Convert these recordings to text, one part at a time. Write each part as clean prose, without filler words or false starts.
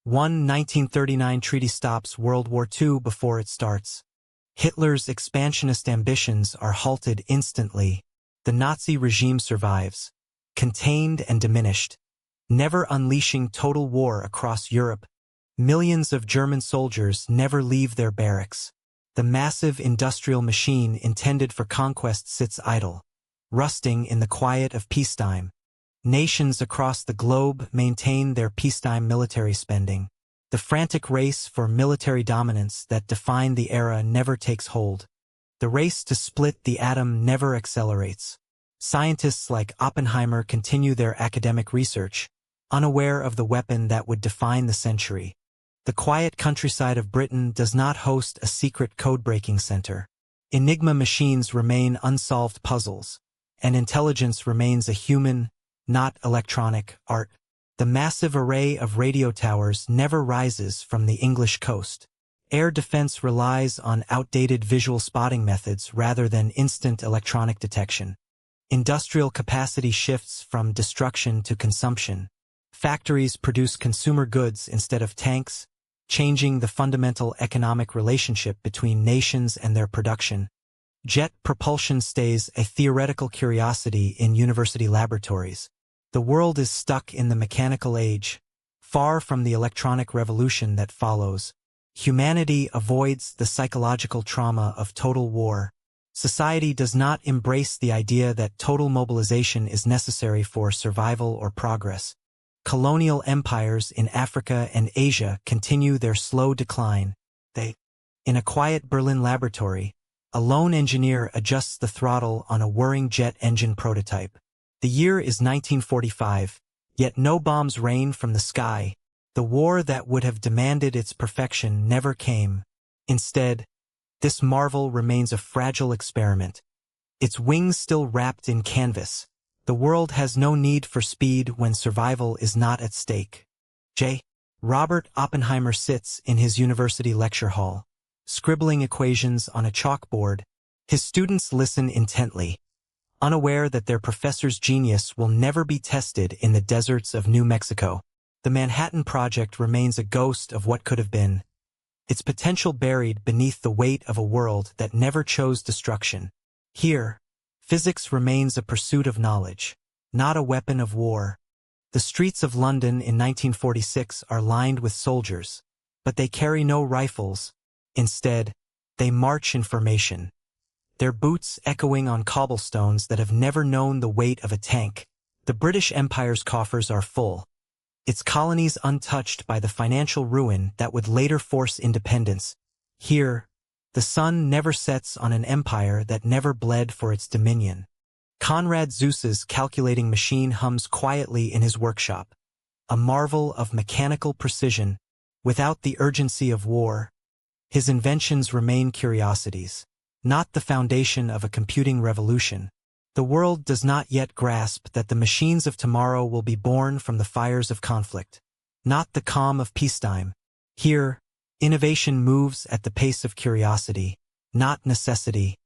1939 treaty stops World War II before it starts. Hitler's expansionist ambitions are halted instantly. The Nazi regime survives, contained and diminished, never unleashing total war across Europe. Millions of German soldiers never leave their barracks. The massive industrial machine intended for conquest sits idle, rusting in the quiet of peacetime. Nations across the globe maintain their peacetime military spending. The frantic race for military dominance that defined the era never takes hold. The race to split the atom never accelerates. Scientists like Oppenheimer continue their academic research, unaware of the weapon that would define the century. The quiet countryside of Britain does not host a secret code-breaking center. Enigma machines remain unsolved puzzles, and intelligence remains a human, not electronic, art. The massive array of radio towers never rises from the English coast. Air defense relies on outdated visual spotting methods rather than instant electronic detection. Industrial capacity shifts from destruction to consumption. Factories produce consumer goods instead of tanks, changing the fundamental economic relationship between nations and their production. Jet propulsion stays a theoretical curiosity in university laboratories. The world is stuck in the mechanical age, far from the electronic revolution that follows. Humanity avoids the psychological trauma of total war. Society does not embrace the idea that total mobilization is necessary for survival or progress. Colonial empires in Africa and Asia continue their slow decline. In a quiet Berlin laboratory, a lone engineer adjusts the throttle on a whirring jet engine prototype. The year is 1945, yet no bombs rain from the sky. The war that would have demanded its perfection never came. Instead, this marvel remains a fragile experiment. Its wings still wrapped in canvas. The world has no need for speed when survival is not at stake. Robert Oppenheimer sits in his university lecture hall, scribbling equations on a chalkboard. His students listen intently, unaware that their professor's genius will never be tested in the deserts of New Mexico. The Manhattan Project remains a ghost of what could have been, its potential buried beneath the weight of a world that never chose destruction. Here, physics remains a pursuit of knowledge, not a weapon of war. The streets of London in 1946 are lined with soldiers, but they carry no rifles. Instead, they march in formation, their boots echoing on cobblestones that have never known the weight of a tank. The British Empire's coffers are full, its colonies untouched by the financial ruin that would later force independence. Here, the sun never sets on an empire that never bled for its dominion. Conrad Zeuss's calculating machine hums quietly in his workshop, a marvel of mechanical precision, without the urgency of war. His inventions remain curiosities, not the foundation of a computing revolution. The world does not yet grasp that the machines of tomorrow will be born from the fires of conflict, not the calm of peacetime. Here, innovation moves at the pace of curiosity, not necessity.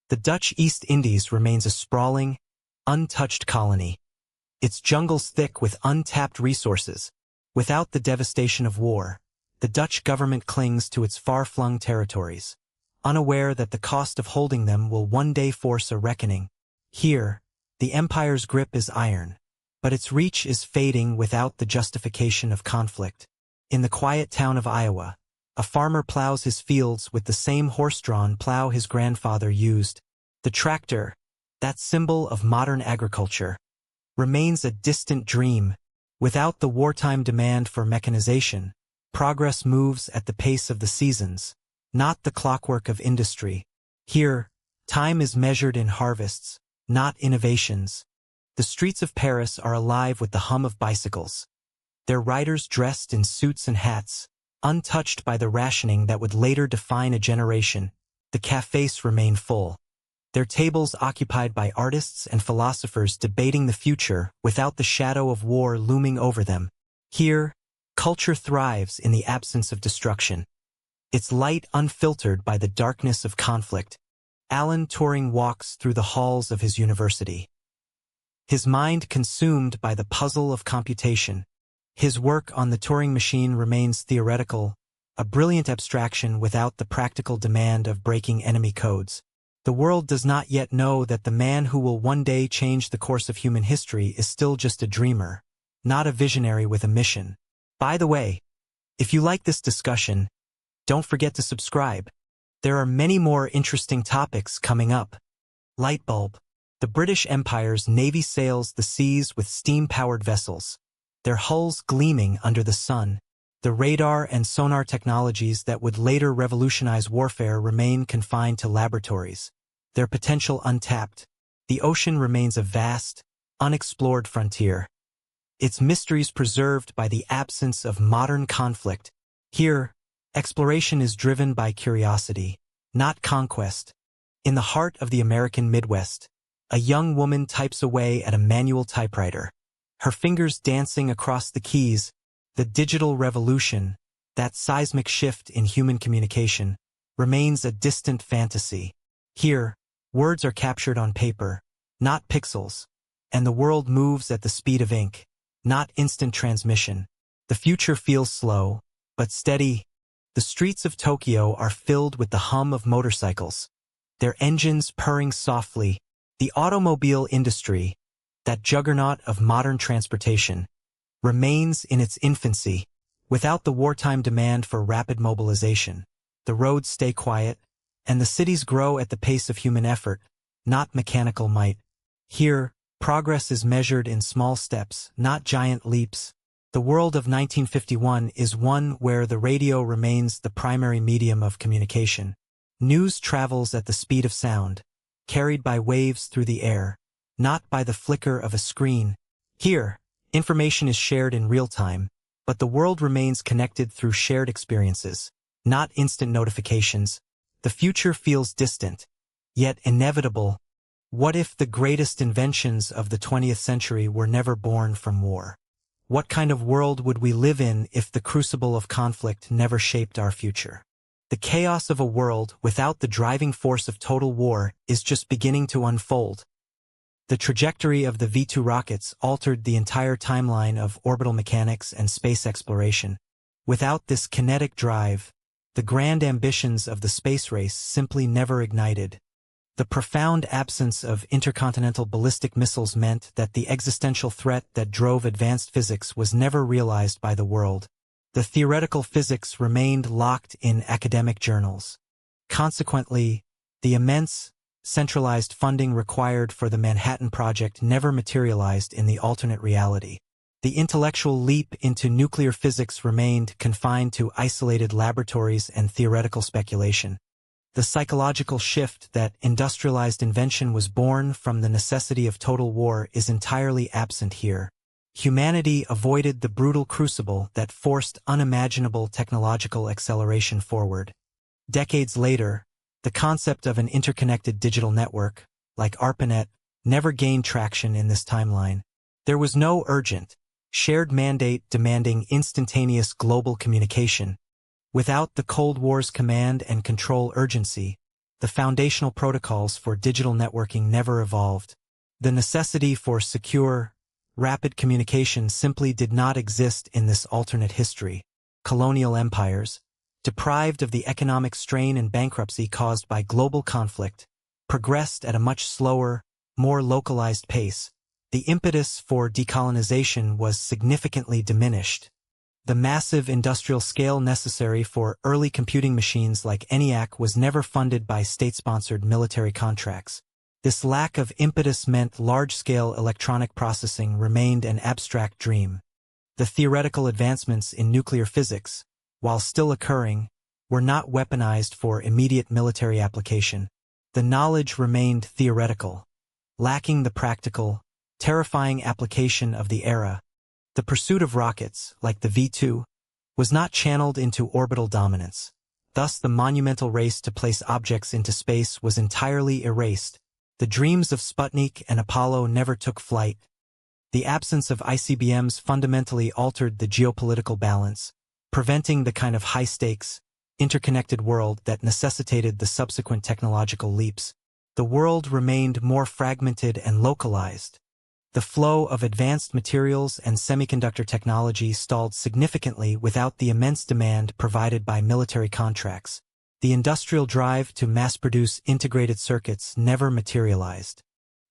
The Dutch East Indies remains a sprawling, untouched colony, its jungles thick with untapped resources. Without the devastation of war, the Dutch government clings to its far-flung territories, unaware that the cost of holding them will one day force a reckoning. Here, the empire's grip is iron, but its reach is fading without the justification of conflict. In the quiet town of Iowa, a farmer plows his fields with the same horse-drawn plow his grandfather used. The tractor, that symbol of modern agriculture, remains a distant dream. Without the wartime demand for mechanization, progress moves at the pace of the seasons, not the clockwork of industry. Here, time is measured in harvests, not innovations. The streets of Paris are alive with the hum of bicycles, their riders dressed in suits and hats, untouched by the rationing that would later define a generation. The cafés remain full, their tables occupied by artists and philosophers debating the future without the shadow of war looming over them. Here, culture thrives in the absence of destruction, its light unfiltered by the darkness of conflict. Alan Turing walks through the halls of his university, his mind consumed by the puzzle of computation. His work on the Turing machine remains theoretical, a brilliant abstraction without the practical demand of breaking enemy codes. The world does not yet know that the man who will one day change the course of human history is still just a dreamer, not a visionary with a mission. By the way, if you like this discussion, don't forget to subscribe. There are many more interesting topics coming up. Light bulb. The British Empire's navy sails the seas with steam-powered vessels, their hulls gleaming under the sun. The radar and sonar technologies that would later revolutionize warfare remain confined to laboratories, their potential untapped. The ocean remains a vast, unexplored frontier, its mysteries preserved by the absence of modern conflict. Here, exploration is driven by curiosity, not conquest. In the heart of the American Midwest, a young woman types away at a manual typewriter, her fingers dancing across the keys. The digital revolution, that seismic shift in human communication, remains a distant fantasy. Here, words are captured on paper, not pixels, and the world moves at the speed of ink, not instant transmission. The future feels slow, but steady. The streets of Tokyo are filled with the hum of motorcycles, their engines purring softly. The automobile industry, that juggernaut of modern transportation, remains in its infancy. Without the wartime demand for rapid mobilization, the roads stay quiet, and the cities grow at the pace of human effort, not mechanical might. Here, progress is measured in small steps, not giant leaps. The world of 1951 is one where the radio remains the primary medium of communication. News travels at the speed of sound, carried by waves through the air, not by the flicker of a screen. Here, information is shared in real time, but the world remains connected through shared experiences, not instant notifications. The future feels distant, yet inevitable. What if the greatest inventions of the 20th century were never born from war? What kind of world would we live in if the crucible of conflict never shaped our future? The chaos of a world without the driving force of total war is just beginning to unfold. The trajectory of the V2 rockets altered the entire timeline of orbital mechanics and space exploration. Without this kinetic drive, the grand ambitions of the space race simply never ignited. The profound absence of intercontinental ballistic missiles meant that the existential threat that drove advanced physics was never realized by the world. The theoretical physics remained locked in academic journals. Consequently, the immense, centralized funding required for the Manhattan Project never materialized in the alternate reality. The intellectual leap into nuclear physics remained confined to isolated laboratories and theoretical speculation. The psychological shift that industrialized invention was born from the necessity of total war is entirely absent here. Humanity avoided the brutal crucible that forced unimaginable technological acceleration forward. Decades later, the concept of an interconnected digital network, like ARPANET, never gained traction in this timeline. There was no urgent, shared mandate demanding instantaneous global communication. Without the Cold War's command and control urgency, the foundational protocols for digital networking never evolved. The necessity for secure, rapid communication simply did not exist in this alternate history. Colonial empires, deprived of the economic strain and bankruptcy caused by global conflict, progressed at a much slower, more localized pace. The impetus for decolonization was significantly diminished. The massive industrial scale necessary for early computing machines like ENIAC was never funded by state-sponsored military contracts. This lack of impetus meant large-scale electronic processing remained an abstract dream. The theoretical advancements in nuclear physics, while still occurring, were not weaponized for immediate military application. The knowledge remained theoretical, lacking the practical, terrifying application of the era. The pursuit of rockets, like the V2, was not channeled into orbital dominance. Thus, the monumental race to place objects into space was entirely erased. The dreams of Sputnik and Apollo never took flight. The absence of ICBMs fundamentally altered the geopolitical balance, preventing the kind of high-stakes, interconnected world that necessitated the subsequent technological leaps. The world remained more fragmented and localized. The flow of advanced materials and semiconductor technology stalled significantly without the immense demand provided by military contracts. The industrial drive to mass-produce integrated circuits never materialized.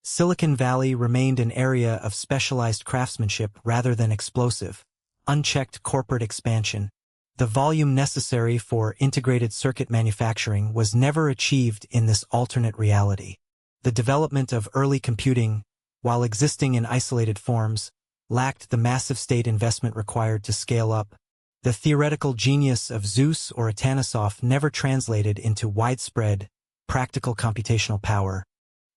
Silicon Valley remained an area of specialized craftsmanship rather than explosive, unchecked corporate expansion. The volume necessary for integrated circuit manufacturing was never achieved in this alternate reality. The development of early computing, while existing in isolated forms, lacked the massive state investment required to scale up. The theoretical genius of Zeus or Atanasoff never translated into widespread, practical computational power.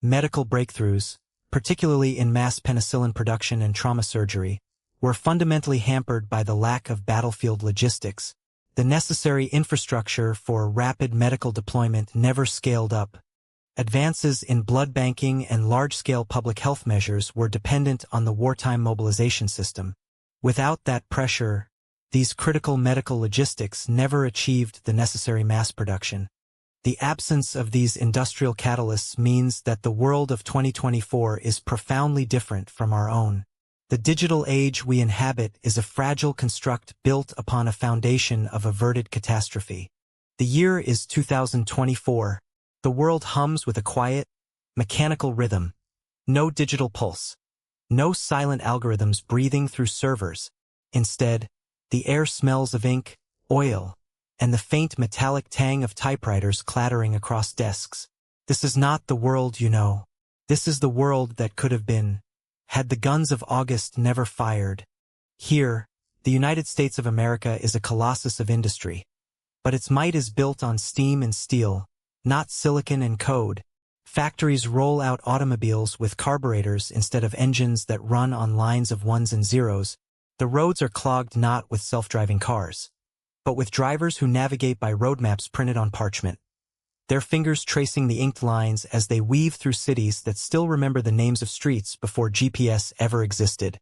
Medical breakthroughs, particularly in mass penicillin production and trauma surgery, were fundamentally hampered by the lack of battlefield logistics. The necessary infrastructure for rapid medical deployment never scaled up. Advances in blood banking and large-scale public health measures were dependent on the wartime mobilization system. Without that pressure, these critical medical logistics never achieved the necessary mass production. The absence of these industrial catalysts means that the world of 2024 is profoundly different from our own. The digital age we inhabit is a fragile construct built upon a foundation of averted catastrophe. The year is 2024. The world hums with a quiet, mechanical rhythm. No digital pulse. No silent algorithms breathing through servers. Instead, the air smells of ink, oil, and the faint metallic tang of typewriters clattering across desks. This is not the world you know. This is the world that could have been, had the guns of August never fired. Here, the United States of America is a colossus of industry. But its might is built on steam and steel, not silicon and code. Factories roll out automobiles with carburetors instead of engines that run on lines of ones and zeros. The roads are clogged not with self-driving cars, but with drivers who navigate by roadmaps printed on parchment, their fingers tracing the inked lines as they weave through cities that still remember the names of streets before GPS ever existed.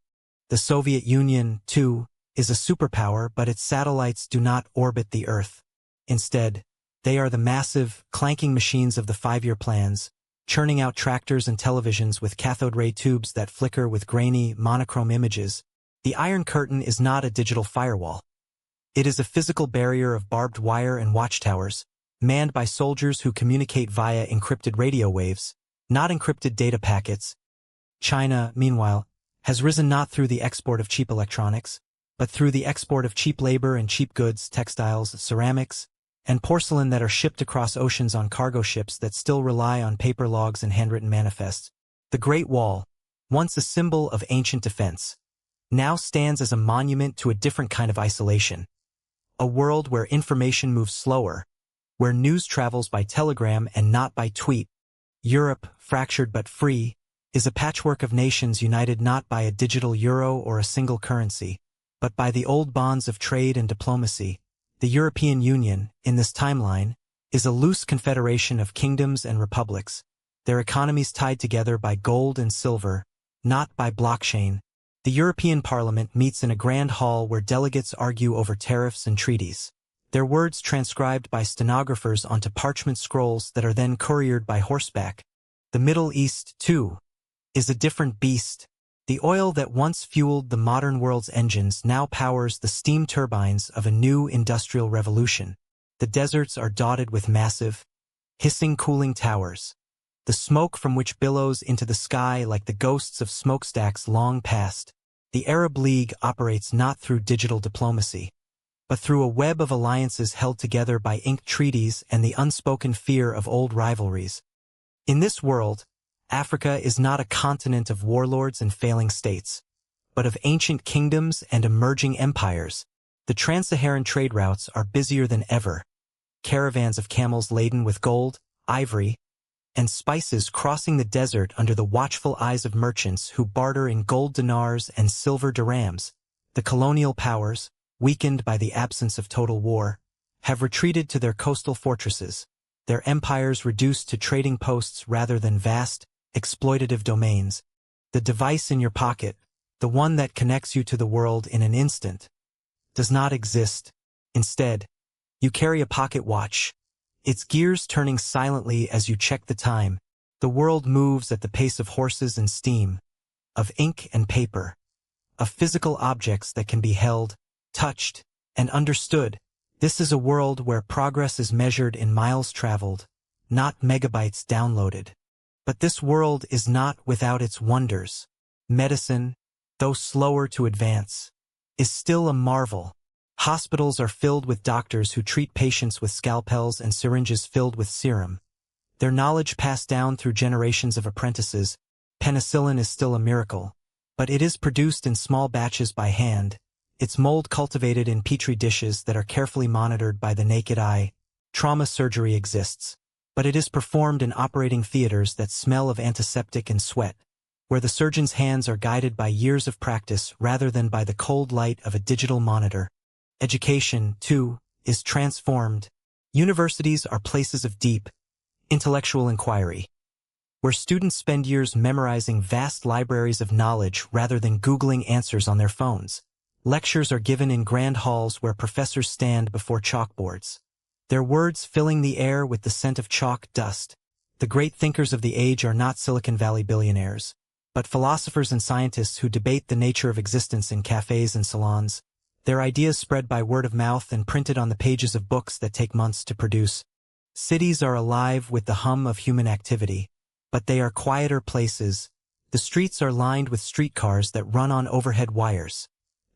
The Soviet Union, too, is a superpower, but its satellites do not orbit the Earth. Instead, they are the massive, clanking machines of the 5-year plans, churning out tractors and televisions with cathode ray tubes that flicker with grainy, monochrome images. The Iron Curtain is not a digital firewall. It is a physical barrier of barbed wire and watchtowers, manned by soldiers who communicate via encrypted radio waves, not encrypted data packets. China, meanwhile, has risen not through the export of cheap electronics, but through the export of cheap labor and cheap goods, textiles, ceramics, and porcelain that are shipped across oceans on cargo ships that still rely on paper logs and handwritten manifests. The Great Wall, once a symbol of ancient defense, now stands as a monument to a different kind of isolation. A world where information moves slower, where news travels by telegram and not by tweet. Europe, fractured but free, is a patchwork of nations united not by a digital euro or a single currency, but by the old bonds of trade and diplomacy. The European Union, in this timeline, is a loose confederation of kingdoms and republics, their economies tied together by gold and silver, not by blockchain. The European Parliament meets in a grand hall where delegates argue over tariffs and treaties, their words transcribed by stenographers onto parchment scrolls that are then couriered by horseback. The Middle East, too, is a different beast. The oil that once fueled the modern world's engines now powers the steam turbines of a new industrial revolution. The deserts are dotted with massive, hissing cooling towers, the smoke from which billows into the sky like the ghosts of smokestacks long past. The Arab League operates not through digital diplomacy, but through a web of alliances held together by inked treaties and the unspoken fear of old rivalries. In this world, Africa is not a continent of warlords and failing states, but of ancient kingdoms and emerging empires. The trans-Saharan trade routes are busier than ever. Caravans of camels laden with gold, ivory, and spices crossing the desert under the watchful eyes of merchants who barter in gold dinars and silver dirhams. The colonial powers, weakened by the absence of total war, have retreated to their coastal fortresses, their empires reduced to trading posts rather than vast, exploitative domains. The device in your pocket, the one that connects you to the world in an instant, does not exist. Instead, you carry a pocket watch, its gears turning silently as you check the time. The world moves at the pace of horses and steam, of ink and paper, of physical objects that can be held, touched, and understood. This is a world where progress is measured in miles traveled, not megabytes downloaded. But this world is not without its wonders. Medicine, though slower to advance, is still a marvel. Hospitals are filled with doctors who treat patients with scalpels and syringes filled with serum. Their knowledge passed down through generations of apprentices. Penicillin is still a miracle, but it is produced in small batches by hand, its mold cultivated in petri dishes that are carefully monitored by the naked eye. Trauma surgery exists, but it is performed in operating theaters that smell of antiseptic and sweat, where the surgeon's hands are guided by years of practice rather than by the cold light of a digital monitor. Education, too, is transformed. Universities are places of deep, intellectual inquiry, where students spend years memorizing vast libraries of knowledge rather than Googling answers on their phones. Lectures are given in grand halls where professors stand before chalkboards, their words filling the air with the scent of chalk dust. The great thinkers of the age are not Silicon Valley billionaires, but philosophers and scientists who debate the nature of existence in cafes and salons, their ideas spread by word of mouth and printed on the pages of books that take months to produce. Cities are alive with the hum of human activity, but they are quieter places. The streets are lined with streetcars that run on overhead wires,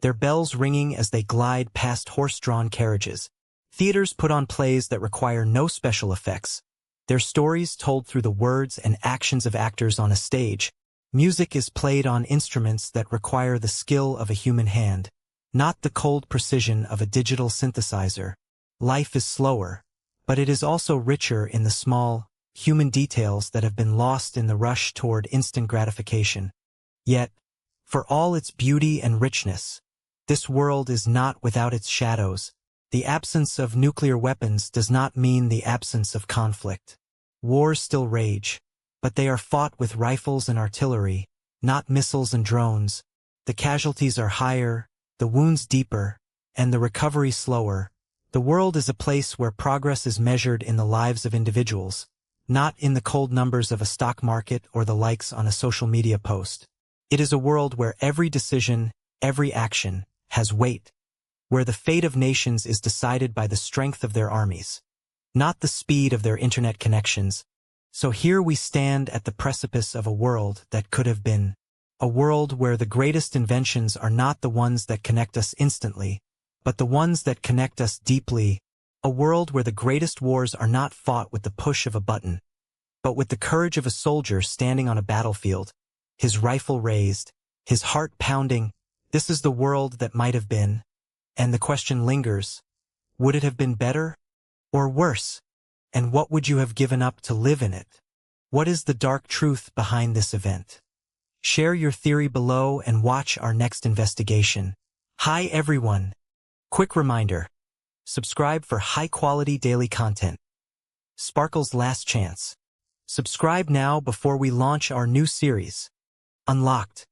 their bells ringing as they glide past horse-drawn carriages. Theaters put on plays that require no special effects, their stories told through the words and actions of actors on a stage. Music is played on instruments that require the skill of a human hand, not the cold precision of a digital synthesizer. Life is slower, but it is also richer in the small, human details that have been lost in the rush toward instant gratification. Yet, for all its beauty and richness, this world is not without its shadows. The absence of nuclear weapons does not mean the absence of conflict. Wars still rage, but they are fought with rifles and artillery, not missiles and drones. The casualties are higher, the wounds deeper, and the recovery slower. The world is a place where progress is measured in the lives of individuals, not in the cold numbers of a stock market or the likes on a social media post. It is a world where every decision, every action, has weight, where the fate of nations is decided by the strength of their armies, not the speed of their internet connections. So here we stand at the precipice of a world that could have been, a world where the greatest inventions are not the ones that connect us instantly, but the ones that connect us deeply, a world where the greatest wars are not fought with the push of a button, but with the courage of a soldier standing on a battlefield, his rifle raised, his heart pounding. This is the world that might have been, and the question lingers, would it have been better or worse? And what would you have given up to live in it? What is the dark truth behind this event? Share your theory below and watch our next investigation. Hi everyone! Quick reminder, subscribe for high-quality daily content. Sparkle's Last Chance. Subscribe now before we launch our new series, Unlocked.